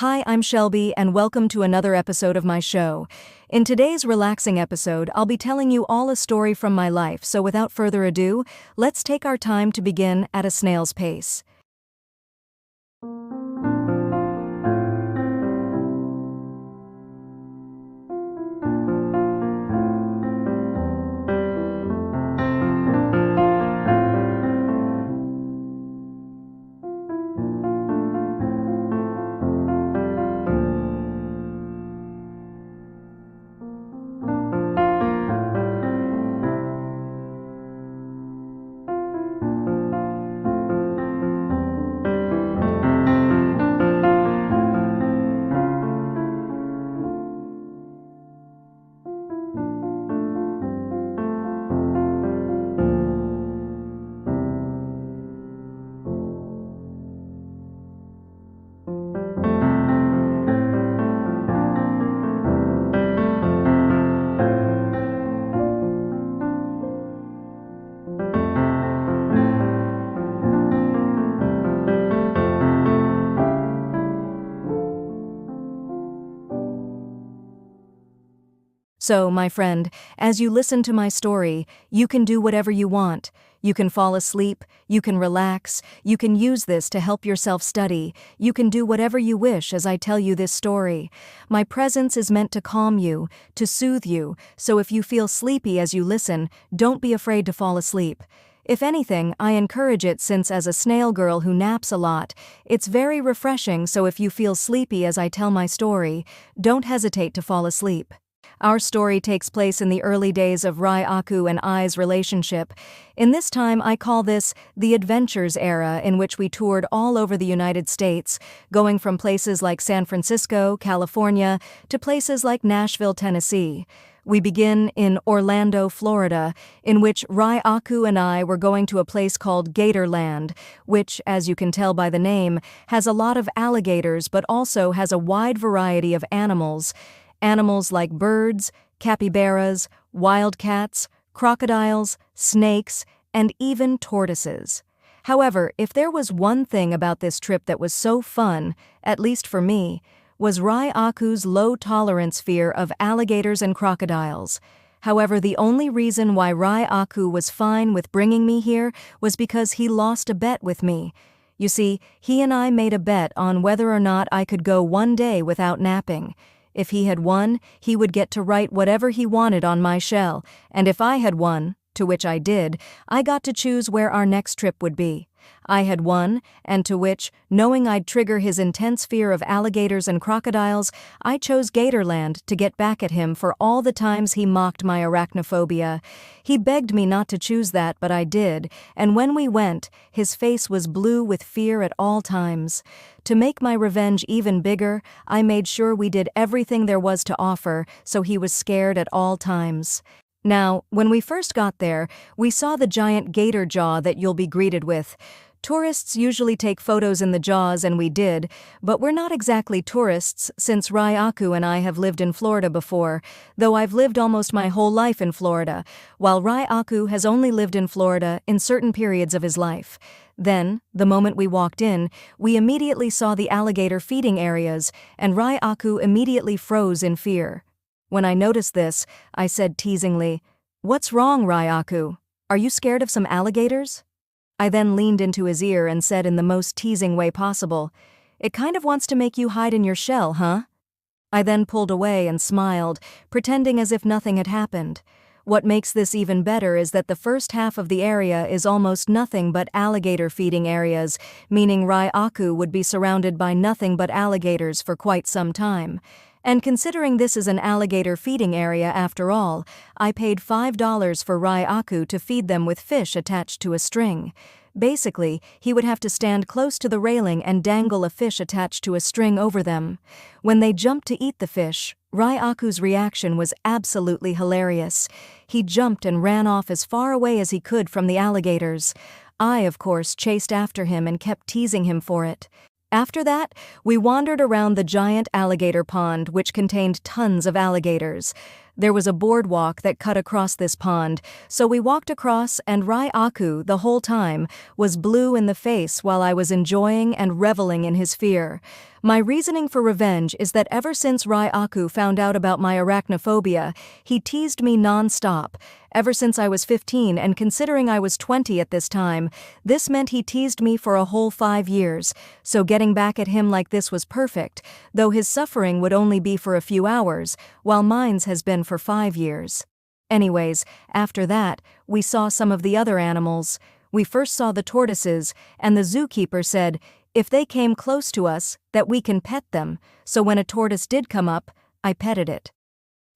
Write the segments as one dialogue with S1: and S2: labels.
S1: Hi, I'm Shelby, and welcome to another episode of my show. In today's relaxing episode, I'll be telling you all a story from my life, so without further ado, let's take our time to begin at a snail's pace. So, my friend, as you listen to my story, you can do whatever you want. You can fall asleep, you can relax, you can use this to help yourself study, you can do whatever you wish as I tell you this story. My presence is meant to calm you, to soothe you, so if you feel sleepy as you listen, don't be afraid to fall asleep. If anything, I encourage it since as a snail girl who naps a lot, it's very refreshing, so if you feel sleepy as I tell my story, don't hesitate to fall asleep. Our story takes place in the early days of Rai Aku and I's relationship. In this time, I call this the adventures era, in which we toured all over the United States, going from places like San Francisco, California, to places like Nashville, Tennessee. We begin in Orlando, Florida, in which Rai Aku and I were going to a place called Gatorland, which, as you can tell by the name, has a lot of alligators but also has a wide variety of animals. Animals like birds, capybaras, wildcats, crocodiles, snakes, and even tortoises. However, if there was one thing about this trip that was so fun, at least for me, was Rai Aku's low-tolerance fear of alligators and crocodiles. However, the only reason why Rai Aku was fine with bringing me here was because he lost a bet with me. You see, he and I made a bet on whether or not I could go one day without napping. If he had won, he would get to write whatever he wanted on my shell, and if I had won, to which I did, I got to choose where our next trip would be. I had won, and to which, knowing I'd trigger his intense fear of alligators and crocodiles, I chose Gatorland to get back at him for all the times he mocked my arachnophobia. He begged me not to choose that, but I did, and when we went, his face was blue with fear at all times. To make my revenge even bigger, I made sure we did everything there was to offer, so he was scared at all times. Now, when we first got there, we saw the giant gator jaw that you'll be greeted with. Tourists usually take photos in the jaws, and we did, but we're not exactly tourists since Rai Aku and I have lived in Florida before, though I've lived almost my whole life in Florida, while Rai Aku has only lived in Florida in certain periods of his life. Then, the moment we walked in, we immediately saw the alligator feeding areas, and Rai Aku immediately froze in fear. When I noticed this, I said teasingly, "What's wrong, Rai Aku? Are you scared of some alligators?" I then leaned into his ear and said in the most teasing way possible, "It kind of wants to make you hide in your shell, huh?" I then pulled away and smiled, pretending as if nothing had happened. What makes this even better is that the first half of the area is almost nothing but alligator feeding areas, meaning Rai Aku would be surrounded by nothing but alligators for quite some time. And considering this is an alligator feeding area after all, I paid $5 for Rai Aku to feed them with fish attached to a string. Basically, he would have to stand close to the railing and dangle a fish attached to a string over them. When they jumped to eat the fish, Rai Aku's reaction was absolutely hilarious. He jumped and ran off as far away as he could from the alligators. I, of course, chased after him and kept teasing him for it. After that, we wandered around the giant alligator pond, which contained tons of alligators. There was a boardwalk that cut across this pond, so we walked across, and Rai-Aku, the whole time, was blue in the face while I was enjoying and reveling in his fear. My reasoning for revenge is that ever since Rai-Aku found out about my arachnophobia, he teased me non-stop. Ever since I was 15, and considering I was 20 at this time, this meant he teased me for a whole 5 years, so getting back at him like this was perfect, though his suffering would only be for a few hours, while mine's has been for 5 years. Anyways, after that, we saw some of the other animals. We first saw the tortoises, and the zookeeper said, if they came close to us, that we can pet them, so when a tortoise did come up, I petted it.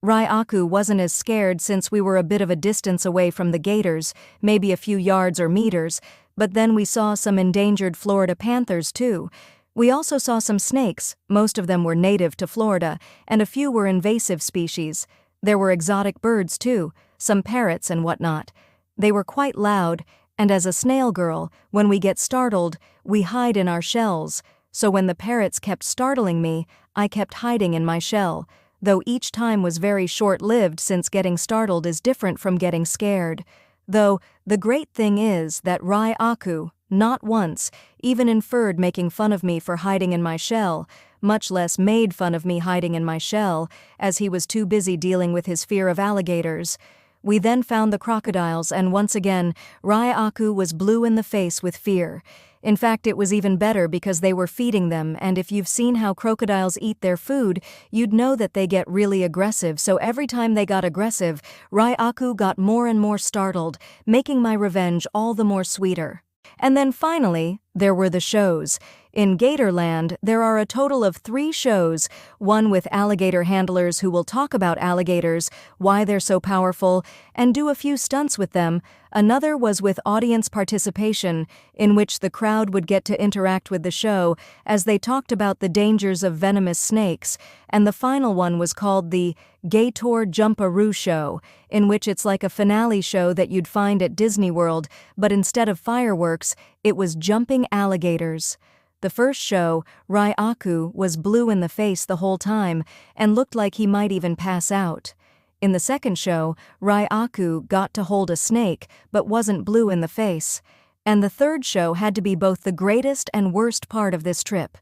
S1: Rai-Aku wasn't as scared since we were a bit of a distance away from the gators, maybe a few yards or meters, but then we saw some endangered Florida panthers too. We also saw some snakes, most of them were native to Florida, and a few were invasive species. There were exotic birds too, some parrots and whatnot. They were quite loud, and as a snail girl, when we get startled, we hide in our shells, so when the parrots kept startling me, I kept hiding in my shell, though each time was very short-lived since getting startled is different from getting scared. Though, the great thing is that Rai-Aku, not once, even inferred making fun of me for hiding in my shell, much less made fun of me hiding in my shell, as he was too busy dealing with his fear of alligators. We then found the crocodiles, and once again, Rai-Aku was blue in the face with fear. In fact, it was even better because they were feeding them, and if you've seen how crocodiles eat their food, you'd know that they get really aggressive, so every time they got aggressive, Rai-Aku got more and more startled, making my revenge all the more sweeter. And then finally, there were the shows. In Gatorland, there are a total of 3 shows, one with alligator handlers who will talk about alligators, why they're so powerful, and do a few stunts with them. Another was with audience participation, in which the crowd would get to interact with the show as they talked about the dangers of venomous snakes, and the final one was called the Gator Jumparoo Show, in which it's like a finale show that you'd find at Disney World, but instead of fireworks, it was jumping alligators. The first show, Rai-Aku was blue in the face the whole time and looked like he might even pass out. In the second show, Rai-Aku got to hold a snake but wasn't blue in the face. And the third show had to be both the greatest and worst part of this trip.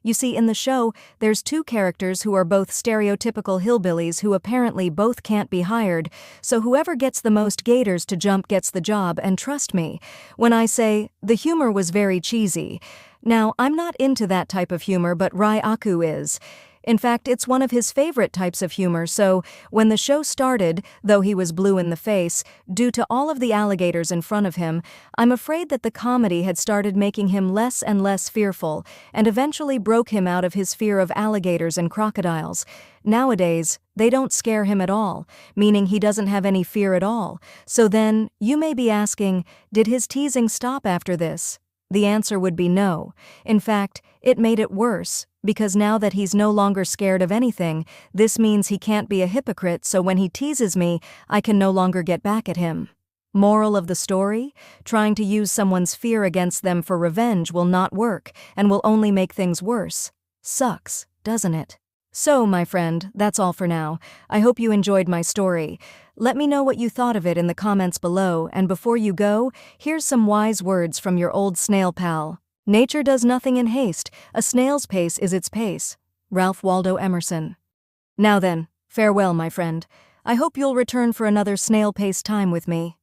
S1: You see, in the show, there's 2 characters who are both stereotypical hillbillies who apparently both can't be hired, so whoever gets the most gators to jump gets the job, and trust me, when I say, the humor was very cheesy. Now, I'm not into that type of humor, but Rai-Aku is. In fact, it's one of his favorite types of humor, so when the show started, though he was blue in the face, due to all of the alligators in front of him, I'm afraid that the comedy had started making him less and less fearful, and eventually broke him out of his fear of alligators and crocodiles. Nowadays, they don't scare him at all, meaning he doesn't have any fear at all. So then, you may be asking, did his teasing stop after this? The answer would be no. In fact, it made it worse, because now that he's no longer scared of anything, this means he can't be a hypocrite, so when he teases me, I can no longer get back at him. Moral of the story? Trying to use someone's fear against them for revenge will not work, and will only make things worse. Sucks, doesn't it? So, my friend, that's all for now. I hope you enjoyed my story. Let me know what you thought of it in the comments below, and before you go, here's some wise words from your old snail pal. Nature does nothing in haste. A snail's pace is its pace. Ralph Waldo Emerson. Now then, farewell, my friend. I hope you'll return for another snail-paced time with me.